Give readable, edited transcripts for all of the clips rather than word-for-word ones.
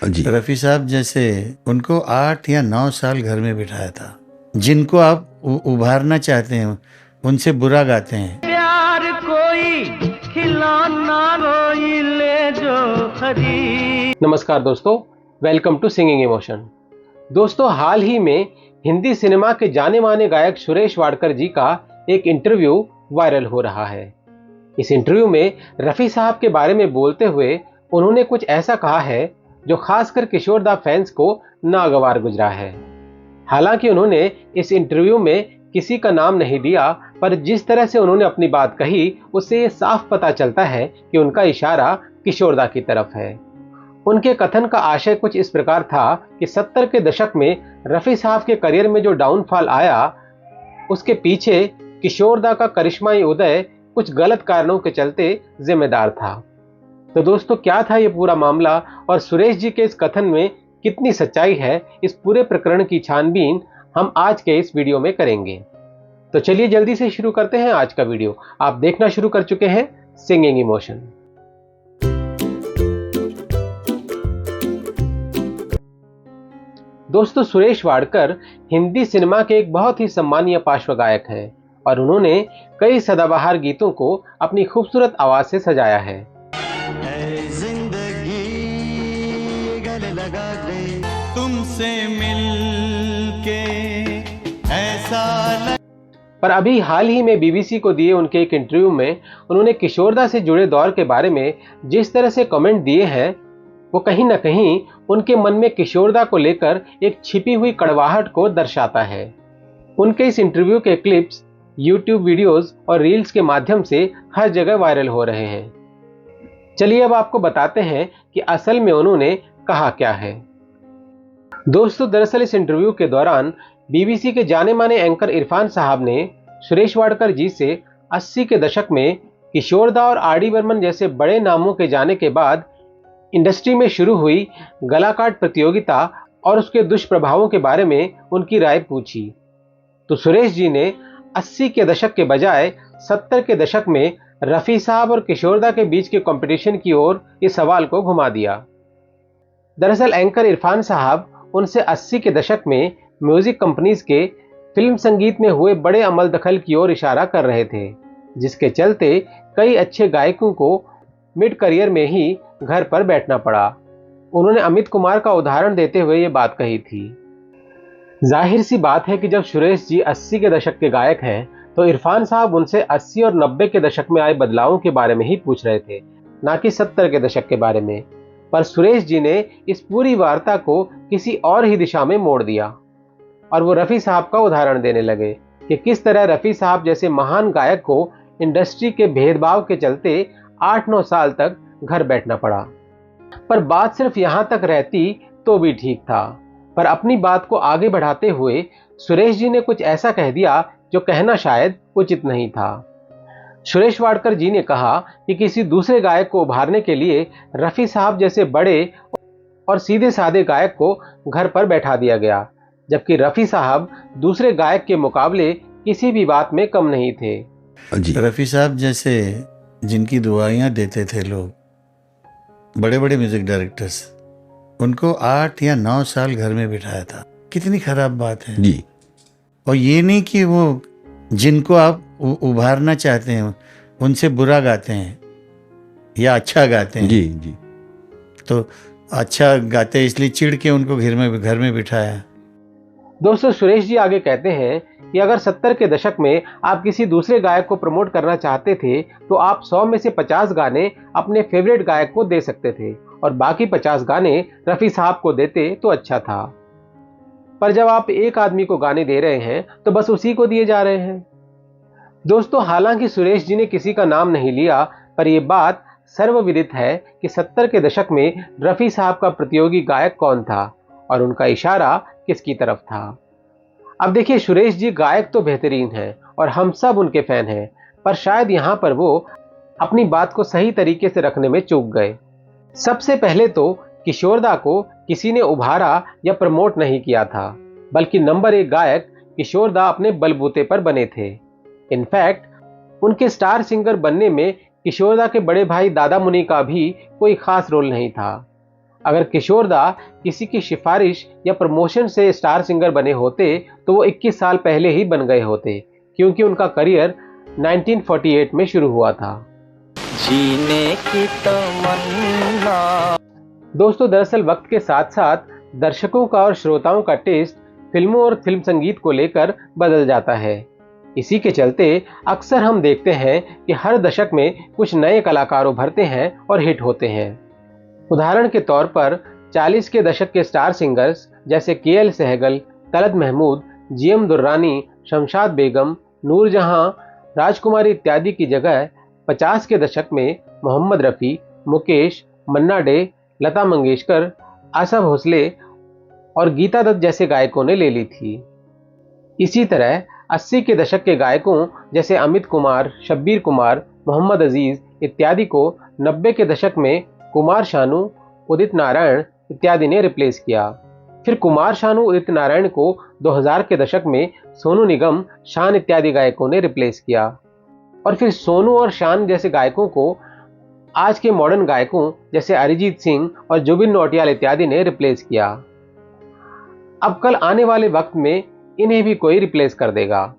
जी। रफ़ी साहब जैसे उनको 8 या 9 साल घर में बिठाया था। जिनको आप उभारना चाहते हैं उनसे बुरा गाते हैं। प्यार कोई खिलौना कोई ले जो खरीद। नमस्कार दोस्तों, वेलकम टू सिंगिंग इमोशन। दोस्तों, हाल ही में हिंदी सिनेमा के जाने माने गायक सुरेश वाडकर जी का एक इंटरव्यू वायरल हो रहा है। इस इंटरव्यू में रफ़ी साहब के बारे में बोलते हुए उन्होंने कुछ ऐसा कहा है जो खासकर किशोर दा फैंस को नागवार गुजरा है। हालांकि उन्होंने इस इंटरव्यू में किसी का नाम नहीं दिया, पर जिस तरह से उन्होंने अपनी बात कही उससे ये साफ पता चलता है कि उनका इशारा किशोर दा की तरफ है। उनके कथन का आशय कुछ इस प्रकार था कि 70 के दशक में रफ़ी साहब के करियर में जो डाउनफॉल आया उसके पीछे किशोर दा का करिश्माई उदय कुछ गलत कारणों के चलते जिम्मेदार था। तो दोस्तों, क्या था ये पूरा मामला और सुरेश जी के इस कथन में कितनी सच्चाई है, इस पूरे प्रकरण की छानबीन हम आज के इस वीडियो में करेंगे। तो चलिए जल्दी से शुरू करते हैं आज का वीडियो। आप देखना शुरू कर चुके हैं सिंगिंग इमोशन। दोस्तों, सुरेश वाडकर हिंदी सिनेमा के एक बहुत ही सम्मानीय पार्श्व गायक हैं और उन्होंने कई सदाबहार गीतों को अपनी खूबसूरत आवाज से सजाया है। जिंदगी गले लगा दे तुमसे मिलके ऐसा पर अभी हाल ही में बीबीसी को दिए उनके एक इंटरव्यू में उन्होंने किशोरदा से जुड़े दौर के बारे में जिस तरह से कमेंट दिए हैं वो कहीं ना कहीं उनके मन में किशोरदा को लेकर एक छिपी हुई कड़वाहट को दर्शाता है। उनके इस इंटरव्यू के क्लिप्स यूट्यूब वीडियोस और रील्स के माध्यम से हर जगह वायरल हो रहे हैं। चलिए अब आपको बताते हैं कि असल में उन्होंने कहा क्या है। दोस्तों, दरअसल इस इंटरव्यू के दौरान बीबीसी के जाने माने एंकर इरफान साहब ने सुरेश वाडकर जी से 80 के दशक में किशोर दा और आर डी बर्मन जैसे बड़े नामों के जाने के बाद इंडस्ट्री में शुरू हुई गलाकाट प्रतियोगिता और उसके दुष्प्रभावों के बारे में उनकी राय पूछी। तो सुरेश जी ने 80 के दशक के बजाय 70 के दशक में रफ़ी साहब और किशोर दा के बीच के कंपटीशन की ओर इस सवाल को घुमा दिया। दरअसल एंकर इरफान साहब उनसे 80 के दशक में म्यूजिक कंपनीज के फिल्म संगीत में हुए बड़े अमल दखल की ओर इशारा कर रहे थे, जिसके चलते कई अच्छे गायकों को मिड करियर में ही घर पर बैठना पड़ा। उन्होंने अमित कुमार का उदाहरण देते हुए ये बात कही थी। जाहिर सी बात है कि जब सुरेश जी 80 के दशक के गायक हैं तो इरफान साहब उनसे 80 और 90 के दशक में आए बदलावों के बारे में ही पूछ रहे थे, ना कि 70 के दशक के बारे में। पर सुरेश जी ने इस पूरी वार्ता को किसी और ही दिशा में मोड़ दिया और वो रफ़ी साहब का उदाहरण देने लगे कि किस तरह रफ़ी साहब जैसे महान गायक को इंडस्ट्री के भेदभाव के चलते 8-9 साल तक घर बैठना पड़ा। पर बात सिर्फ यहां तक रहती तो भी ठीक था, पर अपनी बात को आगे बढ़ाते हुए सुरेश जी ने कुछ ऐसा कह दिया जो कहना शायद उचित नहीं था। सुरेश वाडकर जी ने कहा कि किसी दूसरे गायक को उभारने के लिए रफ़ी साहब जैसे बड़े और सीधे साधे गायक को घर पर बैठा दिया गया, जबकि रफ़ी साहब दूसरे गायक के मुकाबले किसी भी बात में कम नहीं थे। जी। रफ़ी साहब जैसे जिनकी दुआएं देते थे लोग, बड़े बड़े म्यूजिक डायरेक्टर्स, उनको 8 या 9 साल घर में बिठाया था। कितनी खराब बात है। जी। और ये नहीं कि वो जिनको आप उभारना चाहते हैं उनसे बुरा गाते हैं या अच्छा गाते हैं। जी। जी। तो अच्छा गाते इसलिए चिढ़ के उनको घर में बिठाया। दोस्तों, सुरेश जी आगे कहते हैं कि अगर 70 के दशक में आप किसी दूसरे गायक को प्रमोट करना चाहते थे तो आप 100 में से 50 गाने अपने फेवरेट गायक को दे सकते थे और बाकी 50 गाने रफ़ी साहब को देते तो अच्छा था। पर जब आप एक आदमी को गाने दे रहे हैं तो बस उसी को दिए जा रहे हैं। दोस्तों, हालांकि सुरेश जी ने किसी का नाम नहीं लिया, पर यह बात सर्वविदित है कि 70 के दशक में रफ़ी साहब का प्रतियोगी गायक कौन था और उनका इशारा किसकी तरफ था। अब देखिए, सुरेश जी गायक तो बेहतरीन हैं और हम सब उनके फैन हैं, पर शायद यहाँ पर वो अपनी बात को सही तरीके से रखने में चूक गए। सबसे पहले तो किशोर दा को किसी ने उभारा या प्रमोट नहीं किया था, बल्कि नंबर 1 गायक किशोर दा अपने बलबूते पर बने थे। इनफैक्ट उनके स्टार सिंगर बनने में किशोर दा के बड़े भाई दादा मुनि का भी कोई खास रोल नहीं था। अगर किशोरदा किसी की सिफारिश या प्रमोशन से स्टार सिंगर बने होते तो वो 21 साल पहले ही बन गए होते, क्योंकि उनका करियर 1948 में शुरू हुआ था। जीने की तमन्ना। दोस्तों, दरअसल वक्त के साथ साथ दर्शकों का और श्रोताओं का टेस्ट फिल्मों और फिल्म संगीत को लेकर बदल जाता है। इसी के चलते अक्सर हम देखते हैं कि हर दशक में कुछ नए कलाकार उभरते हैं और हिट होते हैं। उदाहरण के तौर पर 40 के दशक के स्टार सिंगर्स जैसे के.एल. सहगल, तलत महमूद, जी.एम. दुर्रानी, शमशाद बेगम, नूरजहां, राजकुमारी इत्यादि की जगह 50 के दशक में मोहम्मद रफ़ी, मुकेश, मन्ना डे, लता मंगेशकर, आशा भोसले और गीता दत्त जैसे गायकों ने ले ली थी। इसी तरह 80 के दशक के गायकों जैसे अमित कुमार, शब्बीर कुमार, मोहम्मद अजीज इत्यादि को 90 के दशक में कुमार शानू, उदित नारायण इत्यादि ने रिप्लेस किया। फिर कुमार शानू, उदित नारायण को 2000 के दशक में सोनू निगम, शान इत्यादि गायकों ने रिप्लेस किया। और फिर सोनू और शान जैसे गायकों को आज के मॉडर्न गायकों जैसे अरिजीत सिंह और जुबिन नौटियाल इत्यादि ने रिप्लेस किया। अब कल आने वाले वक्त में इन्हें भी कोई रिप्लेस कर देगा।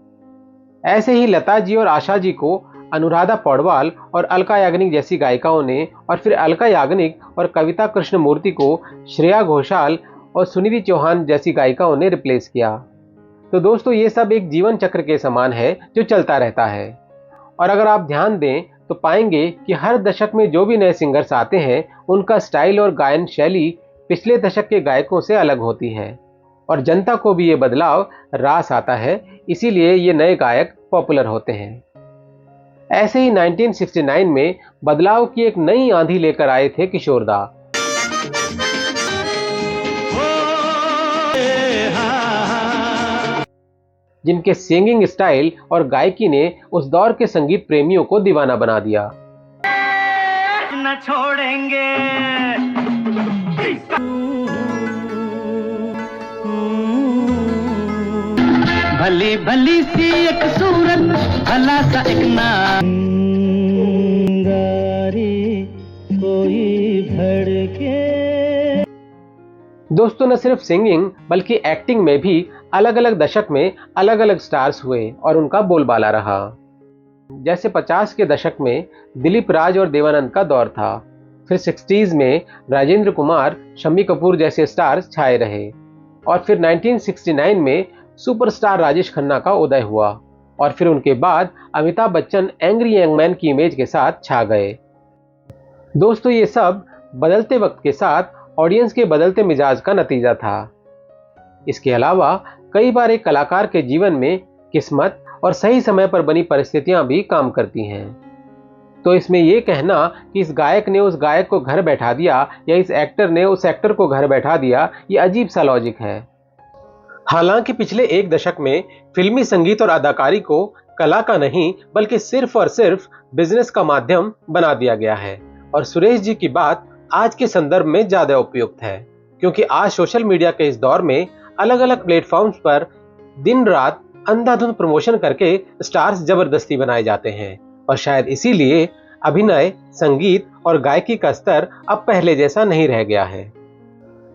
ऐसे ही लता जी और आशा जी को अनुराधा पौडवाल और अलका याग्निक जैसी गायिकाओं ने, और फिर अलका याग्निक और कविता कृष्णमूर्ति को श्रेया घोषाल और सुनिधि चौहान जैसी गायिकाओं ने रिप्लेस किया। तो दोस्तों, ये सब एक जीवन चक्र के समान है जो चलता रहता है। और अगर आप ध्यान दें तो पाएंगे कि हर दशक में जो भी नए सिंगर्स आते हैं उनका स्टाइल और गायन शैली पिछले दशक के गायकों से अलग होती है, और जनता को भी ये बदलाव रास आता है, इसीलिए ये नए गायक पॉपुलर होते हैं। ऐसे ही 1969 में बदलाव की एक नई आंधी लेकर आए थे किशोरदा। जिनके सिंगिंग स्टाइल और गायकी ने उस दौर के संगीत प्रेमियों को दीवाना बना दिया। न छोड़ेंगे। भली भली सी एक सूरत, भला सा एक नारी, कोई भड़के। दोस्तों, न सिर्फ सिंगिंग बल्कि एक्टिंग में भी अलग अलग दशक में अलग अलग स्टार्स हुए और उनका बोलबाला रहा। जैसे 50 के दशक में दिलीप राज और देवानंद का दौर था। फिर 60s में राजेंद्र कुमार, शम्मी कपूर जैसे स्टार्स छाए रहे। और फिर 1969 में सुपरस्टार राजेश खन्ना का उदय हुआ। और फिर उनके बाद Amitabh Bachchan angry young man की इमेज के साथ छा गए। दोस्तों, ये सब बदलते वक्त के साथ ऑडियंस के बदलते मिजाज का नतीजा था। इसके अलावा कई बार एक कलाकार के जीवन में किस्मत और सही समय पर बनी परिस्थितियां भी काम करती हैं। तो इसमें यह कहना कि इस गायक ने उस गायक को घर बैठा दिया या इस एक्टर ने उस एक्टर को घर बैठा दिया, ये अजीब सा लॉजिक है। हालांकि पिछले एक दशक में फिल्मी संगीत और अदाकारी को कला का नहीं बल्कि सिर्फ और सिर्फ बिजनेस का माध्यम बना दिया गया है। और सुरेश जी की बात आज के संदर्भ में ज्यादा उपयुक्त है, क्योंकि आज सोशल मीडिया के इस दौर में अलग अलग प्लेटफॉर्म्स पर दिन रात अंधाधुंध प्रमोशन करके स्टार्स जबरदस्ती बनाए जाते हैं। और शायद इसीलिए अभिनय, संगीत और गायकी का स्तर अब पहले जैसा नहीं रह गया है।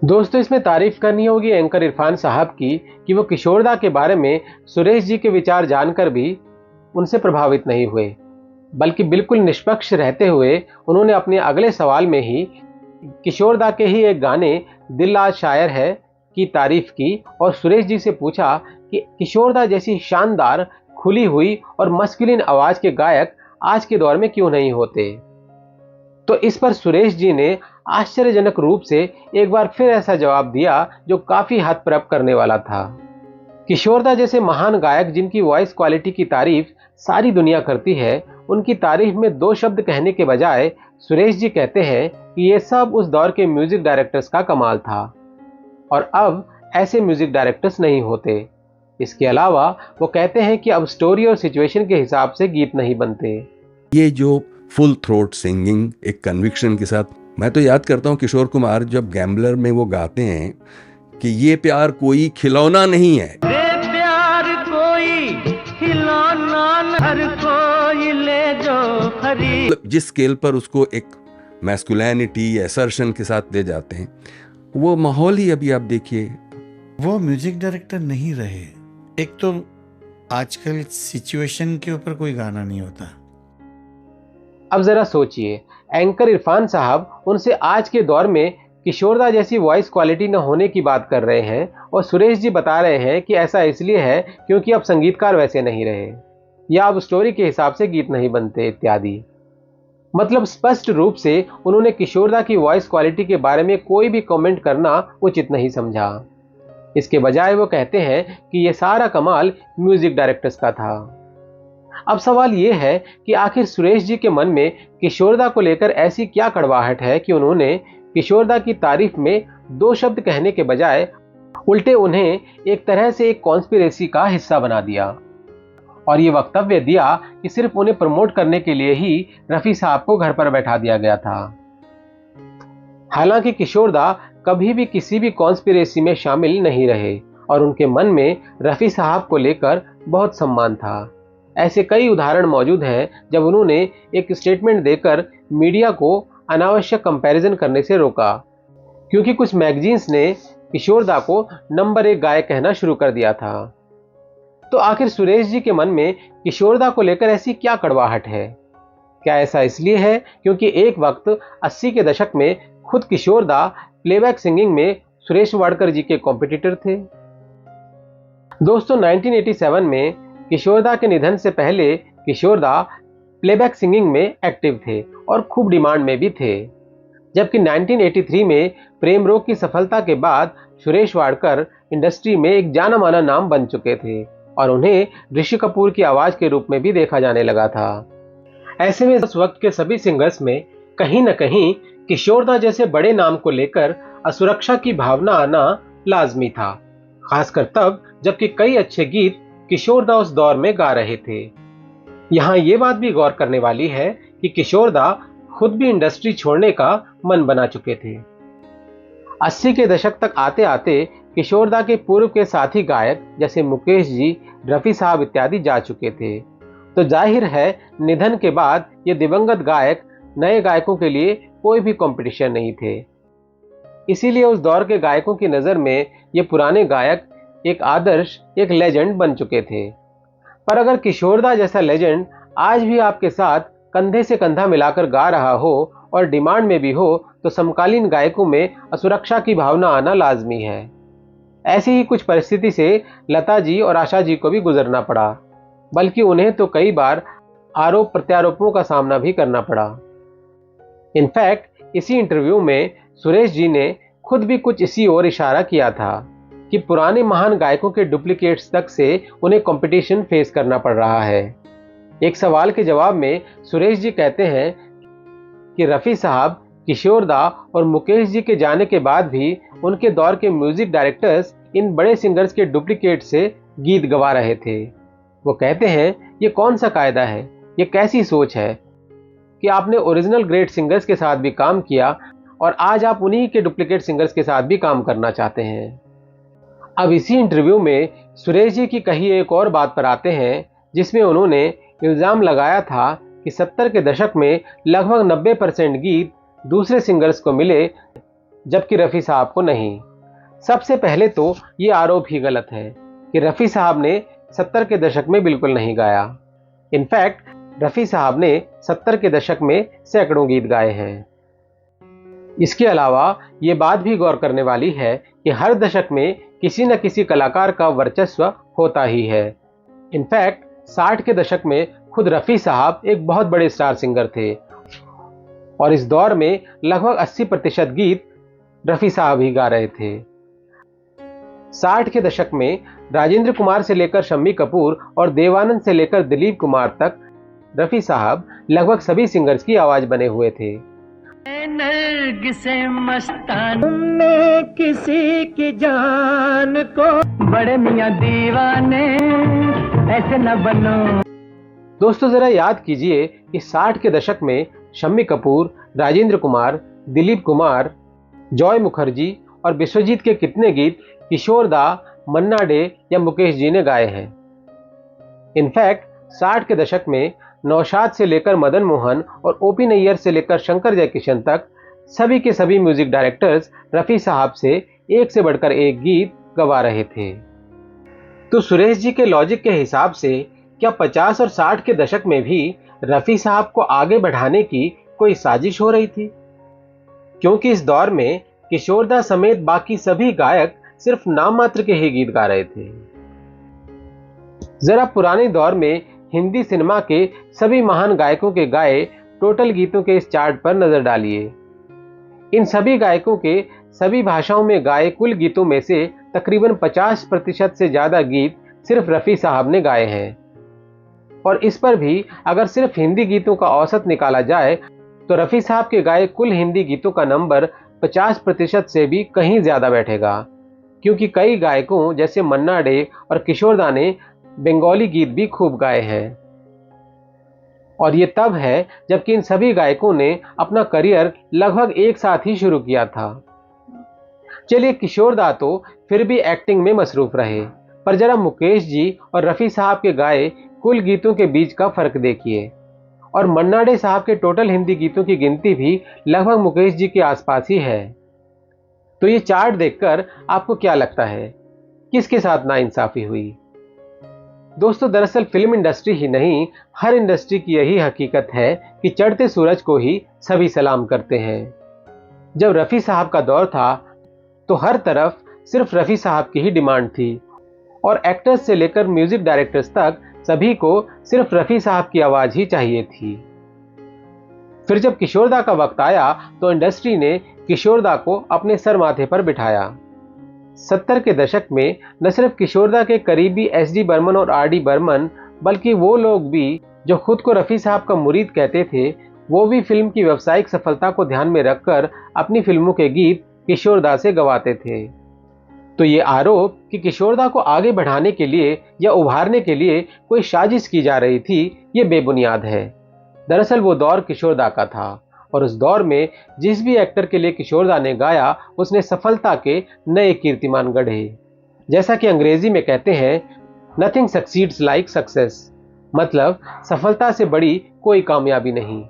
दोस्तों, इसमें तारीफ करनी होगी एंकर इरफान साहब की कि वो किशोरदा के बारे में सुरेश जी के विचार जानकर भी उनसे प्रभावित नहीं हुए, बल्कि बिल्कुल निष्पक्ष रहते हुए उन्होंने अपने अगले सवाल में ही किशोरदा के ही एक गाने दिल आज शायर है की तारीफ की और सुरेश जी से पूछा कि किशोरदा जैसी शानदार, खुली हुई और मस्कुलिन आवाज के गायक आज के दौर में क्यों नहीं होते। तो इस पर सुरेश जी ने आश्चर्यजनक रूप से एक बार फिर ऐसा जवाब दिया जो काफी हद प्रप करने वाला था। किशोरदा जैसे महान गायक जिनकी वॉइस क्वालिटी की तारीफ सारी दुनिया करती है, उनकी तारीफ में दो शब्द कहने के बजाय सुरेश जी कहते हैं कि ये सब उस दौर के म्यूजिक डायरेक्टर्स का कमाल था और अब ऐसे म्यूजिक डायरेक्टर्स नहीं होते। इसके अलावा वो कहते हैं कि अब स्टोरी और सिचुएशन के हिसाब से गीत नहीं बनते। ये जो फुल थ्रोट सिंगिंग एक कन्विक्शन के साथ, मैं तो याद करता हूँ किशोर कुमार जब गैम्बलर में वो गाते हैं कि ये प्यार कोई खिलौना नहीं है, प्यार कोई खिलौना, हर कोई ले जो खरीद। जिस स्केल पर उसको एक मैस्कुलिनिटी एसर्शन के साथ ले जाते हैं। वो माहौल ही अभी आप देखिए। वो म्यूजिक डायरेक्टर नहीं रहे। एक तो आजकल सिचुएशन के ऊपर कोई गाना नहीं होता। अब जरा सोचिए, एंकर इरफान साहब उनसे आज के दौर में किशोरदा जैसी वॉइस क्वालिटी न होने की बात कर रहे हैं, और सुरेश जी बता रहे हैं कि ऐसा इसलिए है क्योंकि अब संगीतकार वैसे नहीं रहे, या अब स्टोरी के हिसाब से गीत नहीं बनते इत्यादि। मतलब स्पष्ट रूप से उन्होंने किशोरदा की वॉइस क्वालिटी के बारे में कोई भी कमेंट करना उचित नहीं समझा। इसके बजाय वो कहते हैं कि यह सारा कमाल म्यूजिक डायरेक्टर्स का था। अब सवाल ये है कि आखिर सुरेश जी के मन में किशोरदा को लेकर ऐसी क्या कड़वाहट है कि उन्होंने किशोरदा की तारीफ में 2 शब्द कहने के बजाय उल्टे उन्हें एक तरह से एक कॉन्स्पिरेसी का हिस्सा बना दिया, और ये वक्तव्य दिया कि सिर्फ उन्हें प्रमोट करने के लिए ही रफी साहब को घर पर बैठा दिया गया था। हालांकि किशोरदा कभी भी किसी भी कॉन्स्पिरेसी में शामिल नहीं रहे और उनके मन में रफी साहब को लेकर बहुत सम्मान था। ऐसे कई उदाहरण मौजूद हैं जब उन्होंने एक स्टेटमेंट देकर मीडिया को अनावश्यक कंपैरिजन करने से रोका, क्योंकि कुछ मैगजीन्स ने किशोरदा को नंबर 1 गायक कहना शुरू कर दिया था। तो आखिर सुरेश जी के मन में किशोरदा को लेकर ऐसी क्या कड़वाहट है? क्या ऐसा इसलिए है क्योंकि एक वक्त 80 के दशक में खुद किशोरदा प्लेबैक सिंगिंग में सुरेश वाडकर जी के कॉम्पिटिटर थे? दोस्तों, 1987 में किशोरदा के निधन से पहले किशोरदा प्लेबैक सिंगिंग में एक्टिव थे और खूब डिमांड में भी थे, जबकि 1983 में प्रेम रोग की सफलता के बाद सुरेश वाडकर इंडस्ट्री में एक जाना माना नाम बन चुके थे और उन्हें ऋषि कपूर की आवाज के रूप में भी देखा जाने लगा था। ऐसे में उस वक्त के सभी सिंगर्स में कहीं न कहीं किशोरदा जैसे बड़े नाम को लेकर असुरक्षा की भावना आना लाजमी था, खासकर तब जबकि कई अच्छे गीत किशोरदा उस दौर में गा रहे थे। यहाँ ये बात भी गौर करने वाली है कि किशोरदा खुद भी इंडस्ट्री छोड़ने का मन बना चुके थे। 80 के दशक तक आते आते किशोरदा के पूर्व के साथी गायक जैसे मुकेश जी, रफी साहब इत्यादि जा चुके थे, तो जाहिर है निधन के बाद ये दिवंगत गायक नए गायकों के लिए कोई भी कंपटीशन नहीं थे। इसीलिए उस दौर के गायकों की नज़र में ये पुराने गायक एक आदर्श, एक लेजेंड बन चुके थे। पर अगर किशोरदा जैसा लेजेंड आज भी आपके साथ कंधे से कंधा मिलाकर गा रहा हो और डिमांड में भी हो, तो समकालीन गायकों में असुरक्षा की भावना आना लाजमी है। ऐसी ही कुछ परिस्थिति से लता जी और आशा जी को भी गुजरना पड़ा, बल्कि उन्हें तो कई बार आरोप प्रत्यारोपों का सामना भी करना पड़ा। इनफैक्ट इसी इंटरव्यू में सुरेश जी ने खुद भी कुछ इसी ओर इशारा किया था कि पुराने महान गायकों के डुप्लीकेट्स तक से उन्हें कंपटीशन फेस करना पड़ रहा है। एक सवाल के जवाब में सुरेश जी कहते हैं कि रफ़ी साहब, किशोरदा और मुकेश जी के जाने के बाद भी उनके दौर के म्यूजिक डायरेक्टर्स इन बड़े सिंगर्स के डुप्लीकेट से गीत गवा रहे थे। वो कहते हैं, ये कौन सा कायदा है, ये कैसी सोच है कि आपने ओरिजिनल ग्रेट सिंगर्स के साथ भी काम किया और आज आप उन्हीं के डुप्लीकेट सिंगर्स के साथ भी काम करना चाहते हैं। अब इसी इंटरव्यू में सुरेश जी की कही एक और बात पर आते हैं, जिसमें उन्होंने इल्ज़ाम लगाया था कि 70 के दशक में लगभग 90% गीत दूसरे सिंगर्स को मिले, जबकि रफ़ी साहब को नहीं। सबसे पहले तो ये आरोप ही गलत है कि रफ़ी साहब ने 70 के दशक में बिल्कुल नहीं गाया। इनफैक्ट रफ़ी साहब ने 70 के दशक में सैकड़ों गीत गाए हैं। इसके अलावा ये बात भी गौर करने वाली है कि हर दशक में किसी न किसी कलाकार का वर्चस्व होता ही है। इनफैक्ट 60 के दशक में खुद रफ़ी साहब एक बहुत बड़े स्टार सिंगर थे और इस दौर में लगभग 80% गीत रफ़ी साहब ही गा रहे थे। 60 के दशक में राजेंद्र कुमार से लेकर शम्मी कपूर और देवानंद से लेकर दिलीप कुमार तक रफ़ी साहब लगभग सभी सिंगर्स की आवाज बने हुए थे। से मस्तान में किसी की जान को बड़े मियां दीवाने ऐसे न बनो। दोस्तों, जरा याद कीजिए कि 60 के दशक में शम्मी कपूर, राजेंद्र कुमार, दिलीप कुमार, जॉय मुखर्जी और विश्वजीत के कितने गीत किशोरदा, मन्ना डे या मुकेश जी ने गाए हैं। इनफैक्ट 60 के दशक में नौशाद से लेकर मदन मोहन और ओपी नैयर से लेकर शंकर जयकिशन तक सभी के सभी म्यूजिक डायरेक्टर्स रफ़ी साहब से एक से बढ़कर एक गीत गवा रहे थे। तो सुरेश जी के लॉजिक के हिसाब से क्या 50 और 60 के दशक में भी रफ़ी साहब को आगे बढ़ाने की कोई साजिश हो रही थी? क्योंकि इस दौर में किशोरदा समेत बाकी सभी गायक सिर्फ नाम मात्र के ही गीत गा रहे थे। जरा पुराने दौर में हिंदी सिनेमा के सभी महान गायकों के गाए टोटल गीतों के इस चार्ट पर नजर डालिए। इन सभी गायकों के सभी भाषाओं में गाए कुल गीतों में से तकरीबन 50% से ज्यादा गीत सिर्फ रफ़ी साहब ने गाए हैं। और इस पर भी अगर सिर्फ हिंदी गीतों का औसत निकाला जाए तो रफ़ी साहब के गाए कुल हिंदी गीतों का नंबर 50% से भी कहीं ज्यादा बैठेगा, क्योंकि कई गायकों जैसे मन्ना डे और किशोरदा ने बंगाली गीत भी खूब गाए हैं। और ये तब है जबकि इन सभी गायकों ने अपना करियर लगभग एक साथ ही शुरू किया था। चलिए, किशोरदा तो फिर भी एक्टिंग में मसरूफ रहे, पर जरा मुकेश जी और रफ़ी साहब के गाए कुल गीतों के बीच का फर्क देखिए। और मन्ना डे साहब के टोटल हिंदी गीतों की गिनती भी लगभग मुकेश जी के आसपास ही है। तो ये चार्ट देखकर आपको क्या लगता है, किसके साथ नाइंसाफी हुई? दोस्तों, दरअसल फिल्म इंडस्ट्री ही नहीं, हर इंडस्ट्री की यही हकीकत है कि चढ़ते सूरज को ही सभी सलाम करते हैं। जब रफ़ी साहब का दौर था तो हर तरफ सिर्फ रफ़ी साहब की ही डिमांड थी और एक्टर्स से लेकर म्यूजिक डायरेक्टर्स तक सभी को सिर्फ रफ़ी साहब की आवाज ही चाहिए थी। फिर जब किशोरदा का वक्त आया तो इंडस्ट्री ने किशोरदा को अपने सर माथे पर बिठाया। 70 के दशक में न सिर्फ किशोरदा के करीबी एस.डी. बर्मन और आर.डी. बर्मन, बल्कि वो लोग भी जो खुद को रफ़ी साहब का मुरीद कहते थे, वो भी फिल्म की व्यावसायिक सफलता को ध्यान में रखकर अपनी फिल्मों के गीत किशोरदा से गवाते थे। तो ये आरोप कि किशोरदा को आगे बढ़ाने के लिए या उभारने के लिए कोई साजिश की जा रही थी, ये बेबुनियाद है। दरअसल वो दौर किशोरदा का था और उस दौर में जिस भी एक्टर के लिए किशोरदा ने गाया, उसने सफलता के नए कीर्तिमान गढ़े। जैसा कि अंग्रेजी में कहते हैं, नथिंग सक्सीड्स लाइक सक्सेस, मतलब सफलता से बड़ी कोई कामयाबी नहीं।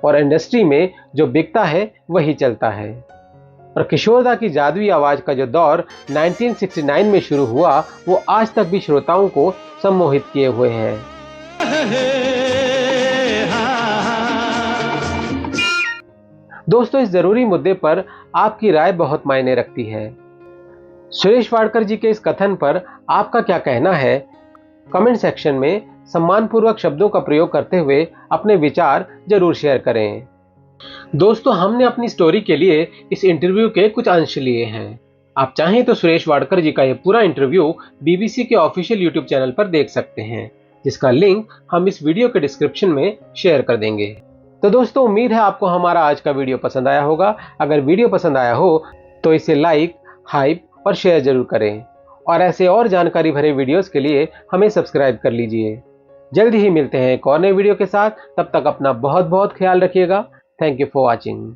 और इंडस्ट्री में जो बिकता है वही चलता है। और किशोरदा की जादुई आवाज का जो दौर 1969 में शुरू हुआ, वो आज तक भी श्रोताओं को सम्मोहित किए हुए है। दोस्तों, इस जरूरी मुद्दे पर आपकी राय बहुत मायने रखती है। सुरेश वाडकर जी के इस कथन पर आपका क्या कहना है? कमेंट सेक्शन में सम्मानपूर्वक शब्दों का प्रयोग करते हुए अपने विचार जरूर शेयर करें। दोस्तों, हमने अपनी स्टोरी के लिए इस इंटरव्यू के कुछ अंश लिए हैं। आप चाहें तो सुरेश वाडकर जी का यह पूरा इंटरव्यू बीबीसी के ऑफिशियल यूट्यूब चैनल पर देख सकते हैं, जिसका लिंक हम इस वीडियो के डिस्क्रिप्शन में शेयर कर देंगे। तो दोस्तों, उम्मीद है आपको हमारा आज का वीडियो पसंद आया होगा। अगर वीडियो पसंद आया हो तो इसे लाइक, हाइप और शेयर जरूर करें और ऐसे और जानकारी भरे वीडियोस के लिए हमें सब्सक्राइब कर लीजिए। जल्दी ही मिलते हैं एक और नए वीडियो के साथ। तब तक अपना बहुत बहुत ख्याल रखिएगा। Thank you for watching.